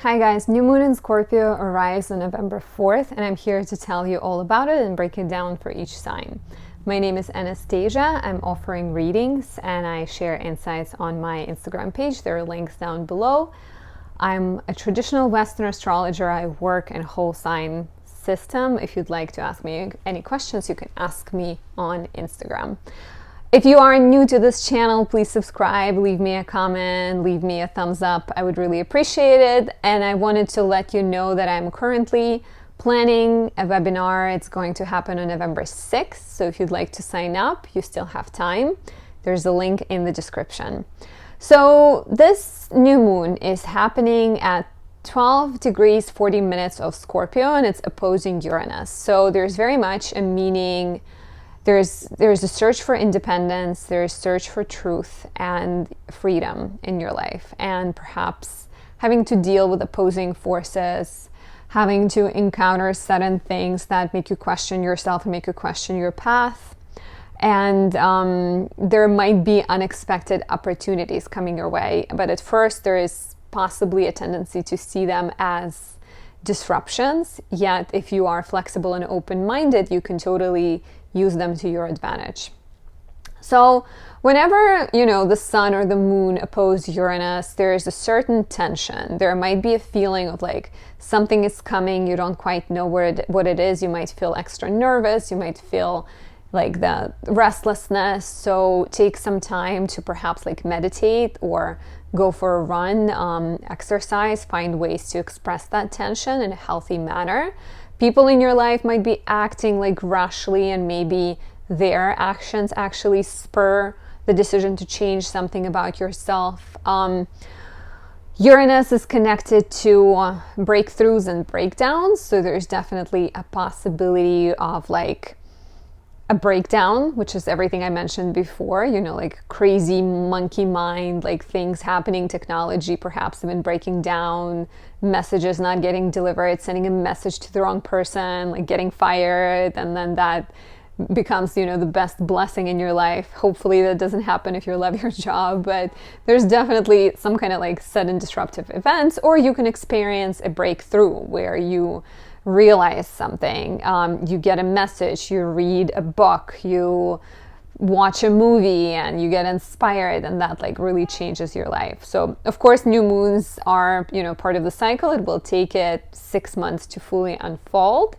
Hi guys, new moon in Scorpio arrives on November 4th, and I'm here to tell you all about it and break it down for each sign. My name is Anastasia. I'm offering readings and I share insights on my Instagram page. There are links down below. I'm a traditional Western astrologer. I work in whole sign system. If you'd like to ask me any questions, you can ask me on Instagram. If you are new to this channel, please subscribe, leave me a comment, leave me a thumbs up. I would really appreciate it. And I wanted to let you know that I'm currently planning a webinar. It's going to happen on November 6th. So if you'd like to sign up, you still have time. There's a link in the description. So this new moon is happening at 12 degrees 40 minutes of Scorpio, and it's opposing Uranus. So there's very much a meaning. There's a search for independence, there's search for truth and freedom in your life, and perhaps having to deal with opposing forces, having to encounter certain things that make you question yourself and make you question your path. And there might be unexpected opportunities coming your way, but at first there is possibly a tendency to see them as disruptions. Yet if you are flexible and open-minded, you can totally use them to your advantage. So whenever, the sun or the moon oppose Uranus, there is a certain tension. There might be a feeling of like something is coming, you don't quite know what it is. You might feel extra nervous, you might feel like the restlessness. So take some time to perhaps like meditate or go for a run, exercise, find ways to express that tension in a healthy manner. People in your life might be acting like rashly, and maybe their actions actually spur the decision to change something about yourself. Uranus is connected to breakthroughs and breakdowns, so there's definitely a possibility of like a breakdown, which is everything I mentioned before, like crazy monkey mind, like things happening, technology perhaps even breaking down, messages not getting delivered, sending a message to the wrong person, like getting fired, and then that becomes, the best blessing in your life. Hopefully that doesn't happen if you love your job, but there's definitely some kind of like sudden disruptive events, or you can experience a breakthrough where you realize something, you get a message, you read a book, you watch a movie and you get inspired, and that like really changes your life. So of course new moons are part of the cycle. It will take it 6 months to fully unfold.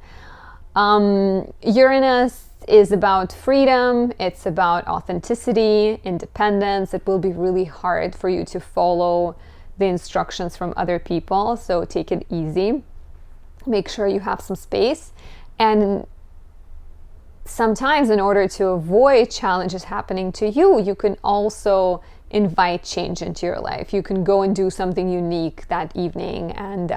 Uranus is about freedom, it's about authenticity, independence. It will be really hard for you to follow the instructions from other people, so take it easy. Make sure you have some space. And sometimes in order to avoid challenges happening to you, you can also invite change into your life. You can go and do something unique that evening and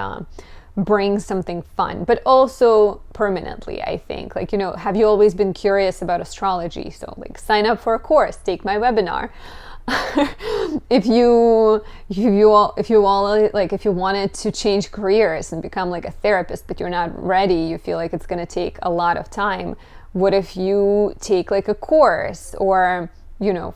bring something fun, but also permanently, I think. Like, have you always been curious about astrology? So like sign up for a course, take my webinar. if you wanted to change careers and become like a therapist, but you're not ready, you feel like it's going to take a lot of time, what if you take like a course, or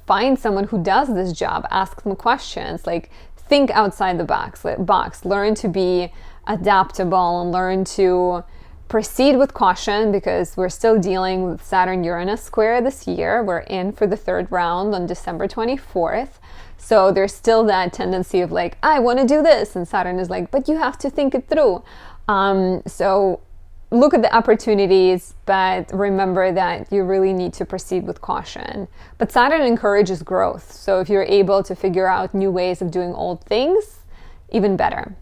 find someone who does this job, ask them questions, like think outside the box, learn to be adaptable and learn to proceed with caution, because we're still dealing with Saturn-Uranus square this year. We're in for the third round on December 24th. So there's still that tendency of like, I want to do this. And Saturn is like, but you have to think it through. So look at the opportunities, but remember that you really need to proceed with caution. But Saturn encourages growth. So if you're able to figure out new ways of doing old things, even better.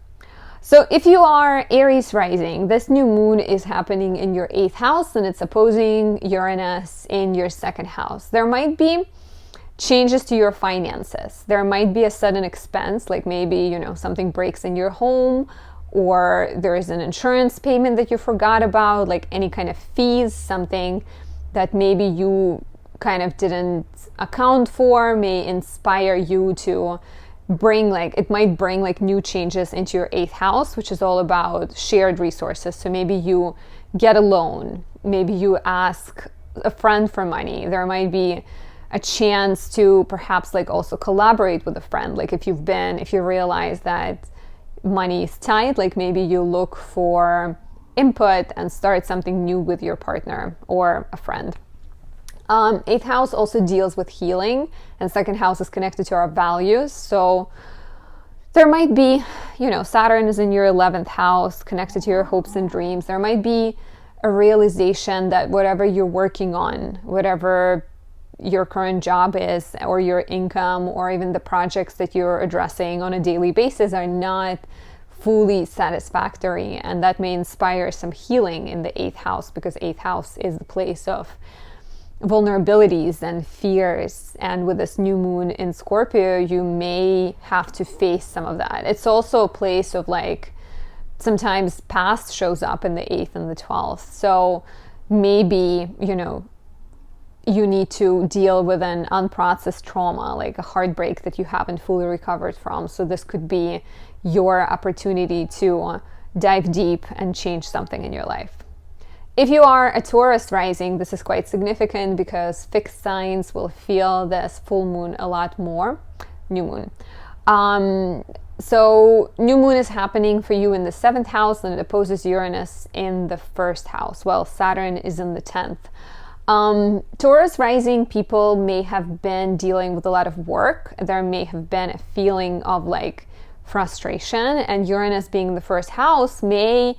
So if you are Aries rising, this new moon is happening in your 8th house, and it's opposing Uranus in your 2nd house. There might be changes to your finances. There might be a sudden expense, like maybe, something breaks in your home, or there is an insurance payment that you forgot about, like any kind of fees, something that maybe you kind of didn't account for may inspire you to it might bring like new changes into your 8th house, which is all about shared resources. So maybe you get a loan, maybe you ask a friend for money. There might be a chance to perhaps like also collaborate with a friend. Like if you realize that money is tight, like maybe you look for input and start something new with your partner or a friend. 8th house also deals with healing, and 2nd house is connected to our values. So there might be, Saturn is in your 11th house, connected to your hopes and dreams. There might be a realization that whatever you're working on, whatever your current job is, or your income, or even the projects that you're addressing on a daily basis are not fully satisfactory. And that may inspire some healing in the 8th house, because 8th house is the place of vulnerabilities and fears. And with this new moon in Scorpio, you may have to face some of that. It's also a place of like, sometimes past shows up in the 8th and the 12th. So maybe, you need to deal with an unprocessed trauma, like a heartbreak that you haven't fully recovered from. So this could be your opportunity to dive deep and change something in your life. If you are a Taurus rising, this is quite significant because fixed signs will feel this full moon a lot more. New moon. So new moon is happening for you in the 7th house, and it opposes Uranus in the 1st house. Well, Saturn is in the 10th. Taurus rising people may have been dealing with a lot of work. There may have been a feeling of like frustration, and Uranus being the 1st house may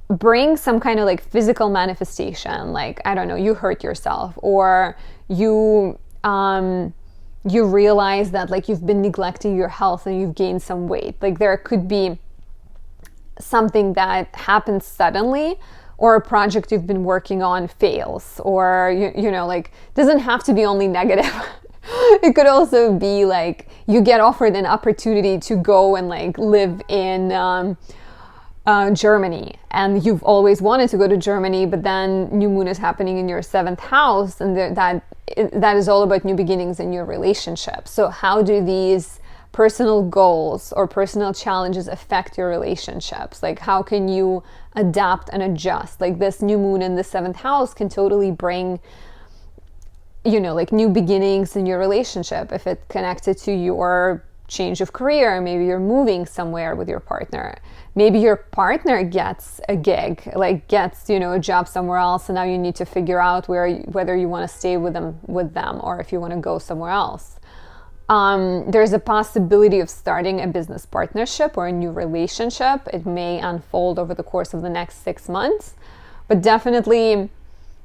bring some kind of like physical manifestation. Like, I don't know, you hurt yourself, or you realize that like you've been neglecting your health and you've gained some weight. Like there could be something that happens suddenly, or a project you've been working on fails, or like doesn't have to be only negative. It could also be like you get offered an opportunity to go and like live in Germany, and you've always wanted to go to Germany, but then new moon is happening in your 7th house, and that is all about new beginnings in your relationship. So how do these personal goals or personal challenges affect your relationships? Like how can you adapt and adjust? Like this new moon in the 7th house can totally bring like new beginnings in your relationship. If it's connected to your change of career, maybe you're moving somewhere with your partner. Maybe your partner gets a gig, like gets, a job somewhere else, and now you need to figure out whether you want to stay with them, or if you want to go somewhere else. There's a possibility of starting a business partnership or a new relationship. It may unfold over the course of the next 6 months, but definitely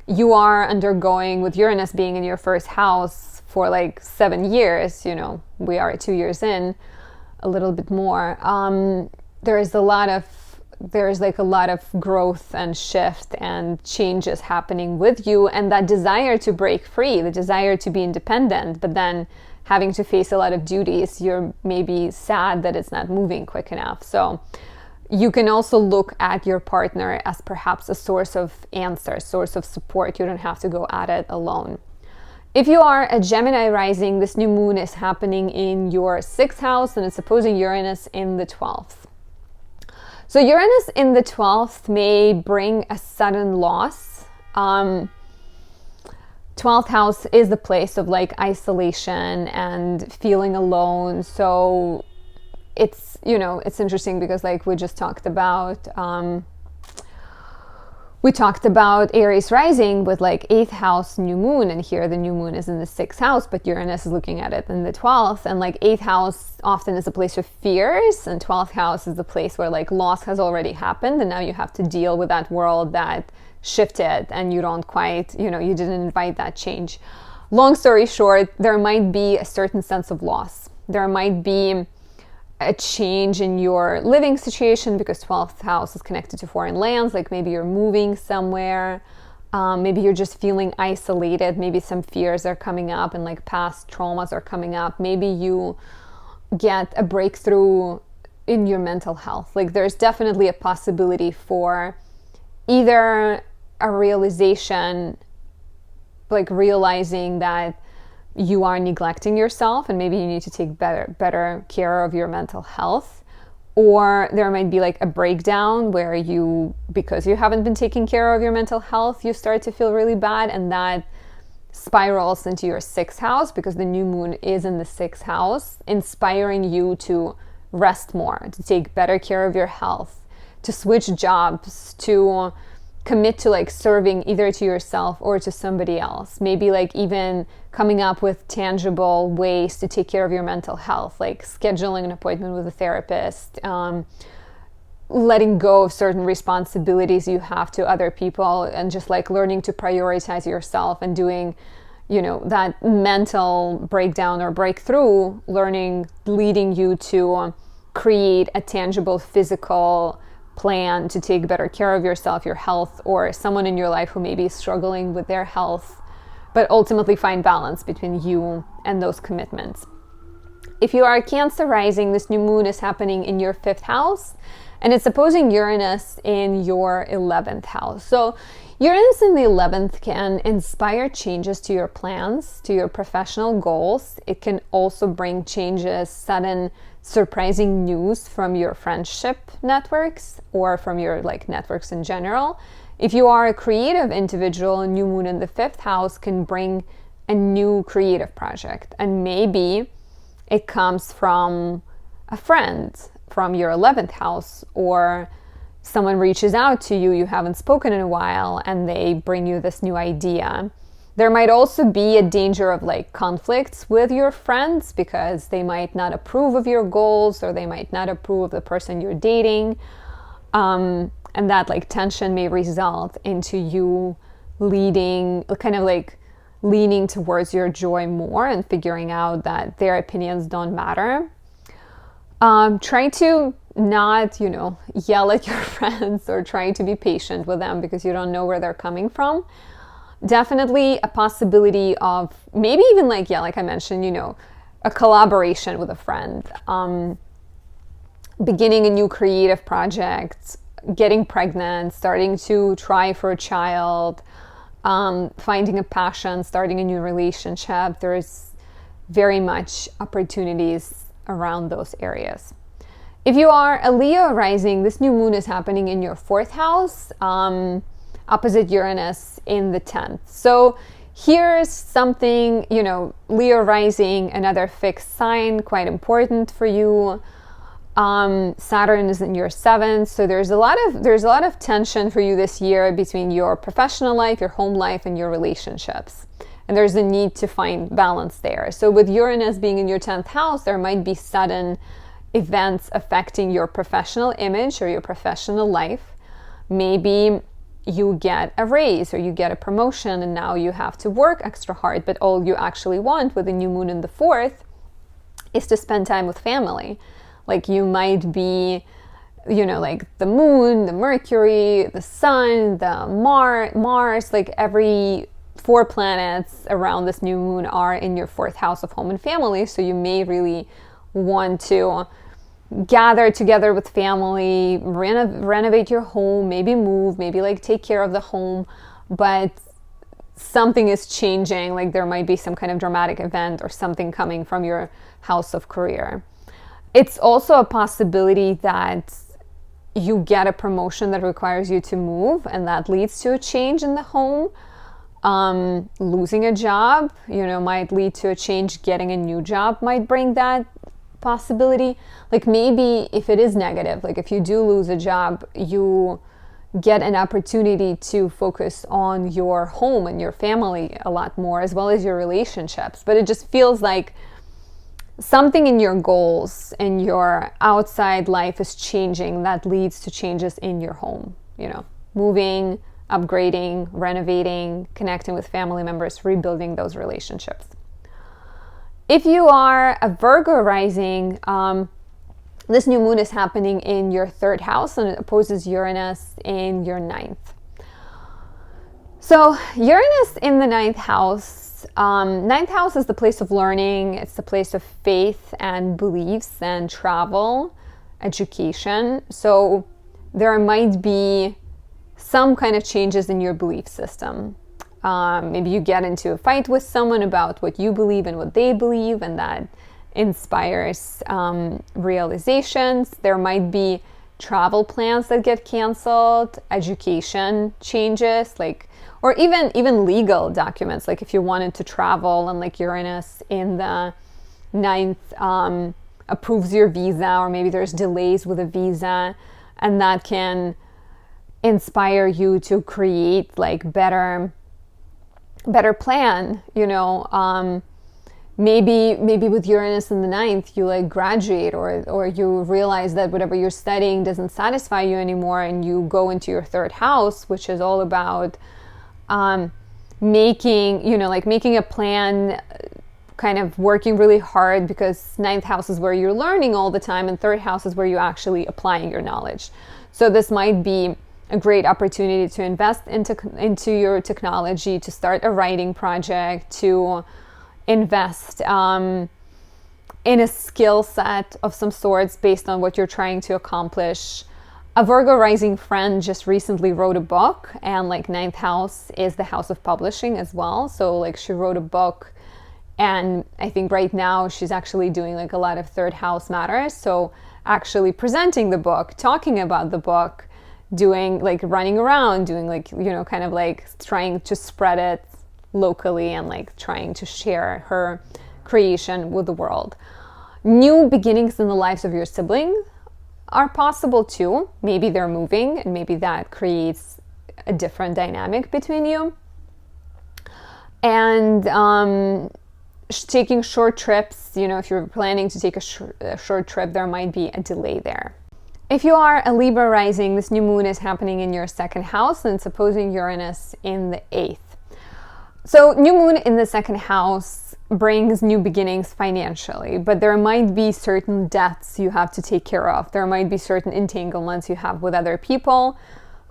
you are undergoing, with Uranus being in your 1st house for like 7 years, we are 2 years in, a little bit more. There's a lot of growth and shift and changes happening with you, and that desire to break free, the desire to be independent, but then having to face a lot of duties. You're maybe sad that it's not moving quick enough. So you can also look at your partner as perhaps a source of answers, source of support. You don't have to go at it alone. If you are a Gemini rising, this new moon is happening in your 6th house, and it's opposing Uranus in the 12th. So Uranus in the 12th may bring a sudden loss. 12th house is the place of like isolation and feeling alone. So it's, it's interesting because like we just talked about, Aries rising with like 8th house new moon, and here the new moon is in the 6th house, but Uranus is looking at it in the 12th. And like 8th house often is a place of fears, and 12th house is the place where like loss has already happened, and now you have to deal with that world that shifted, and you don't quite, you didn't invite that change. Long story short, there might be a certain sense of loss. There might be a change in your living situation because 12th house is connected to foreign lands. Like maybe you're moving somewhere. Maybe you're just feeling isolated. Maybe some fears are coming up and like past traumas are coming up. Maybe you get a breakthrough in your mental health. Like there's definitely a possibility for either a realization, like realizing that you are neglecting yourself and maybe you need to take better care of your mental health, or there might be like a breakdown where because you haven't been taking care of your mental health, you start to feel really bad, and that spirals into your 6th house because the new moon is in the 6th house, inspiring you to rest more, to take better care of your health, to switch jobs, to commit to like serving either to yourself or to somebody else. Maybe like even coming up with tangible ways to take care of your mental health, like scheduling an appointment with a therapist, letting go of certain responsibilities you have to other people, and just like learning to prioritize yourself and doing, you know, that mental breakdown or breakthrough, leading you to create a tangible physical plan to take better care of yourself, your health, or someone in your life who may be struggling with their health, but ultimately find balance between you and those commitments. If you are a Cancer rising, this new moon is happening in your 5th house, and it's opposing Uranus in your 11th house. So Uranus in the 11th can inspire changes to your plans, to your professional goals. It can also bring changes, sudden, surprising news from your friendship networks or from your like networks in general. If you are a creative individual, a new moon in the 5th house can bring a new creative project. And maybe it comes from a friend from your 11th house, or someone reaches out to you haven't spoken in a while, and they bring you this new idea. There might also be a danger of like conflicts with your friends, because they might not approve of your goals, or they might not approve of the person you're dating. And that like tension may result into you leaning towards your joy more and figuring out that their opinions don't matter. Try to not, yell at your friends, or try to be patient with them because you don't know where they're coming from. Definitely a possibility of maybe even like I mentioned, a collaboration with a friend, beginning a new creative project, getting pregnant, starting to try for a child, finding a passion, starting a new relationship. There's very much opportunities around those areas. If you are a Leo rising, this new moon is happening in your 4th house, opposite Uranus in the 10th. So here's something, Leo rising, another fixed sign, quite important for you. Saturn is in your 7th, so there's a lot of tension for you this year between your professional life, your home life, and your relationships. And there's a need to find balance there. So with Uranus being in your 10th house, there might be sudden events affecting your professional image or your professional life. Maybe you get a raise or you get a promotion and now you have to work extra hard, but all you actually want with the new moon in the 4th is to spend time with family. Like you might be, like the moon, the Mercury, the sun, the Mars, like every 4 planets around this new moon are in your 4th house of home and family. So you may really want to gather together with family, renovate your home, maybe move, maybe like take care of the home, but something is changing. Like there might be some kind of dramatic event or something coming from your house of career. It's also a possibility that you get a promotion that requires you to move, and that leads to a change in the home. Losing a job, might lead to a change. Getting a new job might bring that possibility. Like maybe if it is negative, like if you do lose a job, you get an opportunity to focus on your home and your family a lot more, as well as your relationships. But it just feels like something in your goals and your outside life is changing that leads to changes in your home, moving, upgrading, renovating, connecting with family members, rebuilding those relationships. If you are a Virgo rising, this new moon is happening in your 3rd house and it opposes Uranus in your 9th. So Uranus in the 9th house. 9th house is the place of learning. It's the place of faith and beliefs and travel, education. So there might be some kind of changes in your belief system. Maybe you get into a fight with someone about what you believe and what they believe, and that inspires realizations. There might be travel plans that get canceled, education changes, or even legal documents. Like if you wanted to travel and like Uranus in the 9th approves your visa, or maybe there's delays with a visa, and that can inspire you to create like better plan, you know. Maybe with Uranus in the ninth, you like graduate, or you realize that whatever you're studying doesn't satisfy you anymore, and you go into your third house, which is all about making a plan, kind of working really hard, because ninth house is where you're learning all the time, and third house is where you're actually applying your knowledge. So this might be a great opportunity to invest into your technology, to start a writing project, to invest in a skill set of some sorts based on what you're trying to accomplish. A Virgo rising friend just recently wrote a book, and like ninth house is the house of publishing as well. So like she wrote a book, and I think right now she's actually doing like a lot of third house matters. So actually presenting the book, talking about the book, doing like running around, doing like, you know, kind of like trying to spread it locally, and like trying to share her creation with the world. New beginnings in the lives of your siblings are possible too. Maybe they're moving, and maybe that creates a different dynamic between you. And taking short trips, you know, if you're planning to take a short trip, there might be a delay there. If you are a Libra rising, this new moon is happening in your second house, and it's opposing Uranus in the 8th. So new moon in the second house brings new beginnings financially, but there might be certain debts you have to take care of. There might be certain entanglements you have with other people,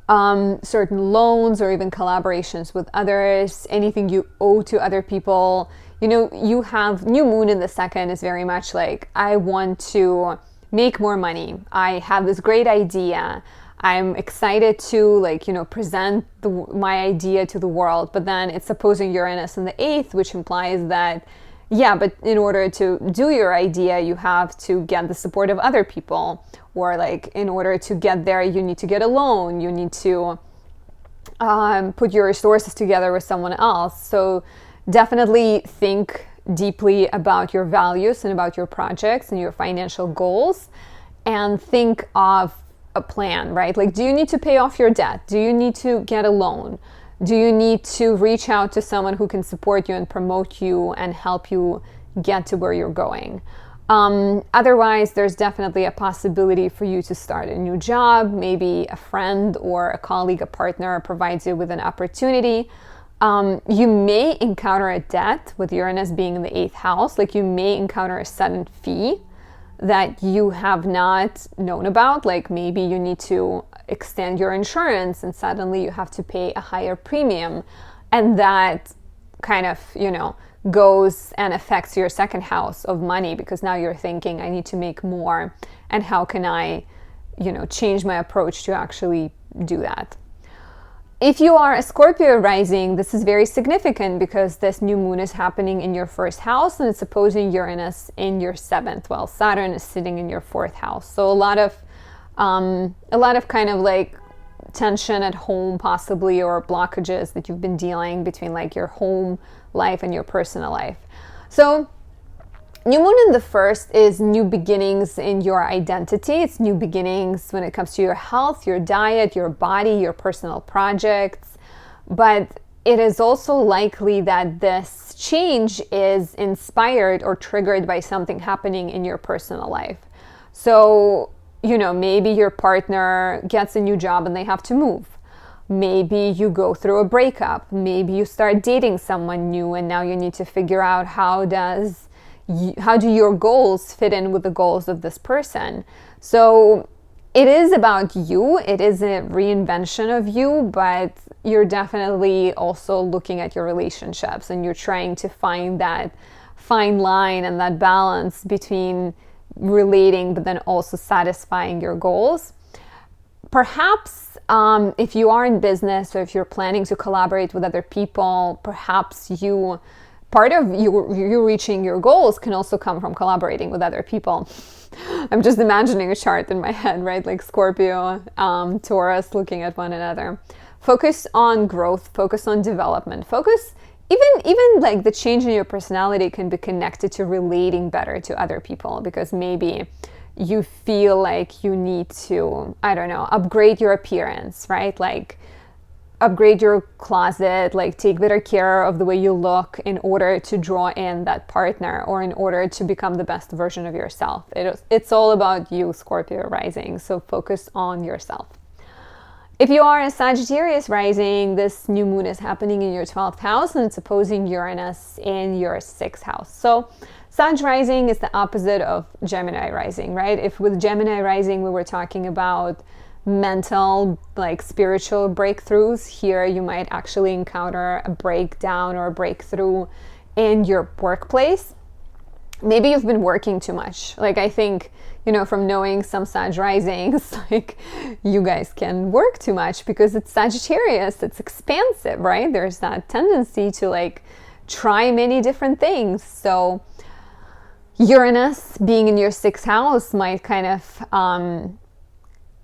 certain loans, or even collaborations with others, anything you owe to other people. You know, you have new moon in the second is very much like, I want to make more money. I have this great idea. I'm excited to, like, you know, present my idea to the world. But then it's opposing Uranus in the 8th, which implies that, yeah, but in order to do your idea, you have to get the support of other people. Or like, in order to get there, you need to get a loan. You need to put your resources together with someone else. So definitely think deeply about your values and about your projects and your financial goals, and think of a plan, right? Like, do you need to pay off your debt? Do you need to get a loan? Do you need to reach out to someone who can support you and promote you and help you get to where you're going? Otherwise, there's definitely a possibility for you to start a new job. Maybe a friend or a colleague, a partner provides you with an opportunity. You may encounter a debt with Uranus being in the 8th house. Like, you may encounter a sudden fee that you have not known about. Like, maybe you need to extend your insurance and suddenly you have to pay a higher premium. And that kind of, you know, goes and affects your second house of money, because now you're thinking, I need to make more. And how can I, you know, change my approach to actually do that? If you are a Scorpio rising, this is very significant because this new moon is happening in your first house, and it's opposing Uranus in your 7th. Well, Saturn is sitting in your 4th house. So a lot of kind of like tension at home possibly, or blockages that you've been dealing between like your home life and your personal life. So new moon in the first is new beginnings in your identity. It's new beginnings when it comes to your health, your diet, your body, your personal projects. But it is also likely that this change is inspired or triggered by something happening in your personal life. So, you know, maybe your partner gets a new job and they have to move. Maybe you go through a breakup. Maybe you start dating someone new and now you need to figure out how do your goals fit in with the goals of this person. So it is about you. It is a reinvention of you, but you're definitely also looking at your relationships and you're trying to find that fine line and that balance between relating but then also satisfying your goals. Perhaps if you are in business, or if you're planning to collaborate with other people, perhaps part of you reaching your goals can also come from collaborating with other people. I'm just imagining a chart in my head, right? Like Scorpio, Taurus looking at one another. Focus on growth, focus on development, focus even like the change in your personality can be connected to relating better to other people, because maybe you feel like you need to, I don't know, upgrade your appearance, right? Like upgrade your closet, like take better care of the way you look in order to draw in that partner, or in order to become the best version of yourself. It's all about you, Scorpio rising, so focus on yourself. If you are a Sagittarius rising, this new moon is happening in your 12th house, and it's opposing Uranus in your 6th house. So Sag rising is the opposite of Gemini rising, right? If with Gemini rising we were talking about mental, like spiritual breakthroughs, here you might actually encounter a breakdown or a breakthrough in your workplace. Maybe you've been working too much. Like, I think, you know, from knowing some Sag risings, like you guys can work too much because it's Sagittarius, it's expansive, right? There's that tendency to like try many different things. So Uranus being in your 6th house might kind of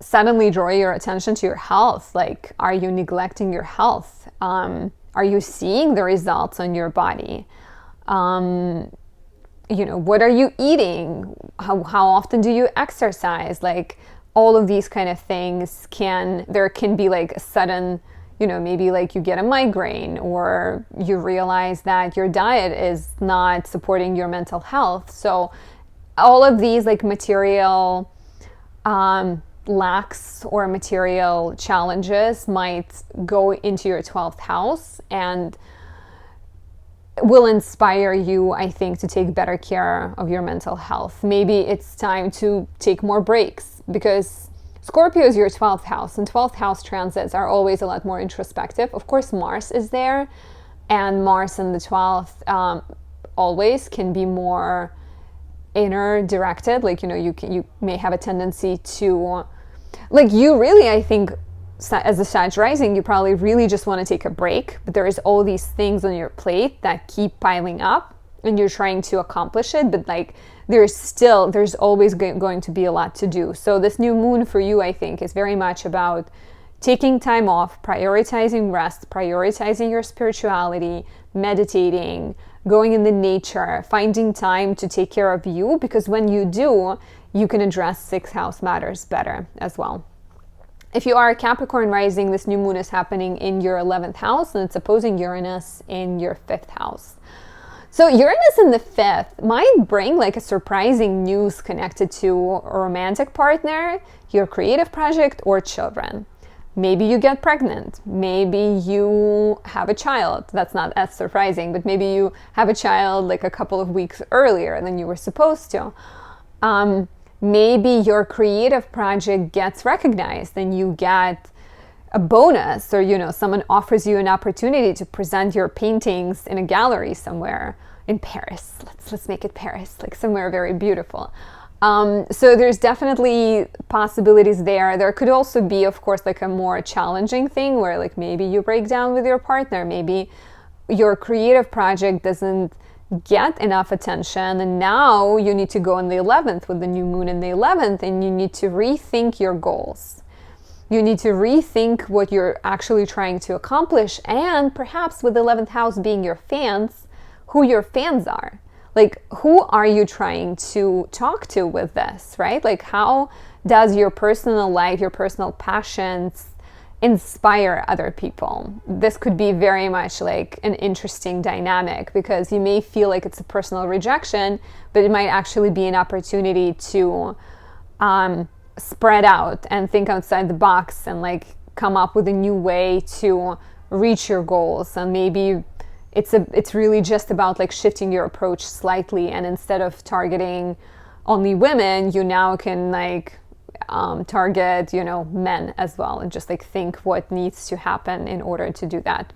suddenly draw your attention to your health. Like, are you neglecting your health? Are you seeing the results on your body? You know, what are you eating? How often do you exercise? Like, all of these kind of things there can be like a sudden, you know, maybe like you get a migraine, or you realize that your diet is not supporting your mental health. So all of these like material lacks or material challenges might go into your 12th house and will inspire you, I think, to take better care of your mental health. Maybe it's time to take more breaks, because Scorpio is your 12th house, and 12th house transits are always a lot more introspective. Of course, Mars is there, and Mars in the 12th always can be more inner directed. Like, you know, you may have a tendency to, like, you really, I think, as a Sag rising, you probably really just want to take a break, but there is all these things on your plate that keep piling up, and you're trying to accomplish it, but like there's always going to be a lot to do. So this new moon for you, I think, is very much about taking time off, prioritizing rest, prioritizing your spirituality, meditating, going in the nature, finding time to take care of you, because when you do, you can address 6th house matters better as well. If you are a Capricorn rising, this new moon is happening in your 11th house, and it's opposing Uranus in your 5th house. So Uranus in the 5th might bring like a surprising news connected to a romantic partner, your creative project, or children. Maybe you get pregnant. Maybe you have a child. That's not as surprising, but maybe you have a child like a couple of weeks earlier than you were supposed to. Maybe your creative project gets recognized and you get a bonus, or, you know, someone offers you an opportunity to present your paintings in a gallery somewhere in Paris. Let's make it Paris, like somewhere very beautiful. So there's definitely possibilities there. There could also be, of course, like a more challenging thing where like maybe you break down with your partner, maybe your creative project doesn't get enough attention, and now you need to go in the 11th with the new moon in the 11th, and you need to rethink your goals. You need to rethink what you're actually trying to accomplish, and perhaps with the 11th house being your fans, who your fans are. Like, who are you trying to talk to with this, right? Like, how does your personal life, your personal passions inspire other people? This could be very much like an interesting dynamic, because you may feel like it's a personal rejection, but it might actually be an opportunity to spread out and think outside the box and like come up with a new way to reach your goals. And maybe it's really just about like shifting your approach slightly, and instead of targeting only women, you now can like target, you know, men as well, and just like think what needs to happen in order to do that.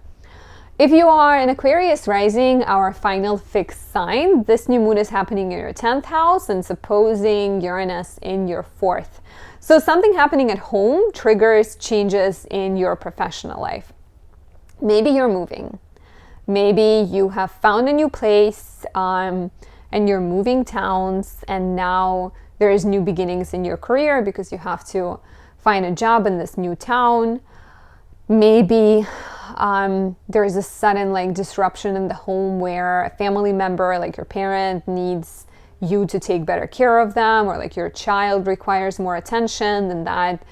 If you are an Aquarius rising, our final fixed sign, this new moon is happening in your 10th house and it's opposing Uranus in your 4th. So something happening at home triggers changes in your professional life. Maybe you're moving. Maybe you have found a new place and you're moving towns, and now there is new beginnings in your career because you have to find a job in this new town. Maybe there is a sudden like disruption in the home where a family member, like your parent, needs you to take better care of them, or like your child requires more attention, and that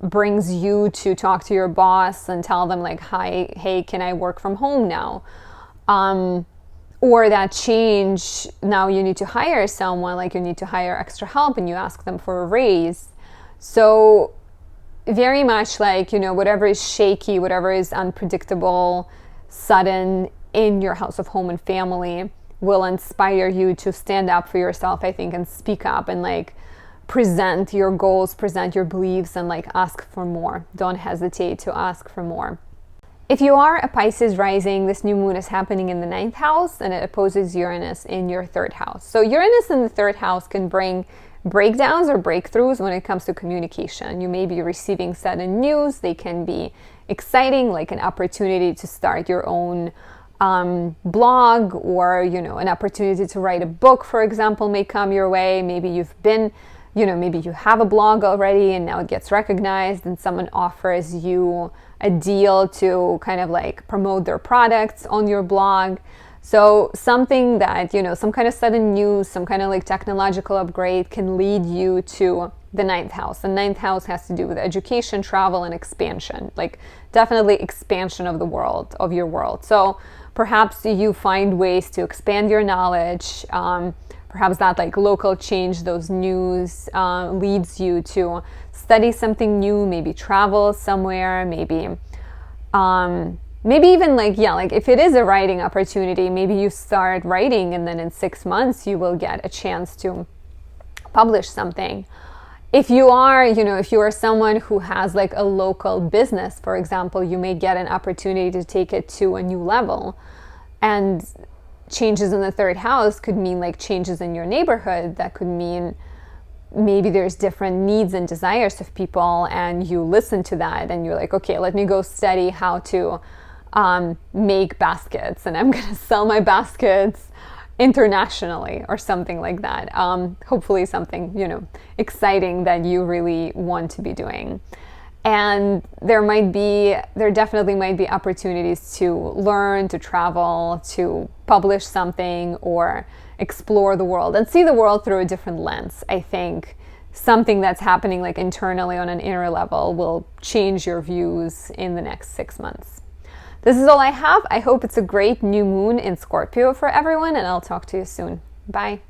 brings you to talk to your boss and tell them like, hi, hey, can I work from home now? Or that change, now you need to hire someone, like you need to hire extra help and you ask them for a raise. So very much like, you know, whatever is shaky, whatever is unpredictable, sudden in your house of home and family will inspire you to stand up for yourself, I think, and speak up and like present your goals, present your beliefs, and like ask for more. Don't hesitate to ask for more. If you are a Pisces rising, this new moon is happening in the 9th house and it opposes Uranus in your 3rd house. So Uranus in the 3rd house can bring breakdowns or breakthroughs when it comes to communication. You may be receiving sudden news. They can be exciting, like an opportunity to start your own blog, or, you know, an opportunity to write a book, for example, may come your way. Maybe you've been, you know, maybe you have a blog already and now it gets recognized and someone offers you a deal to kind of like promote their products on your blog. So something that, you know, some kind of sudden news, some kind of like technological upgrade can lead you to the 9th house. The 9th house has to do with education, travel, and expansion, like definitely expansion of the world, of your world. So perhaps you find ways to expand your knowledge. Perhaps that like local change, those news leads you to study something new, maybe travel somewhere, maybe even like, yeah, like if it is a writing opportunity, maybe you start writing and then in 6 months you will get a chance to publish something. If you are, you know, if you are someone who has like a local business, for example, you may get an opportunity to take it to a new level. And changes in the 3rd house could mean like changes in your neighborhood. That could mean maybe there's different needs and desires of people, and you listen to that and you're like, okay, let me go study how to make baskets, and I'm gonna sell my baskets internationally or something like that. Hopefully something, you know, exciting that you really want to be doing. And there definitely might be opportunities to learn, to travel, to publish something, or explore the world and see the world through a different lens. I think something that's happening like internally on an inner level will change your views in the next 6 months. This is all I have. I hope it's a great new moon in Scorpio for everyone, and I'll talk to you soon. Bye.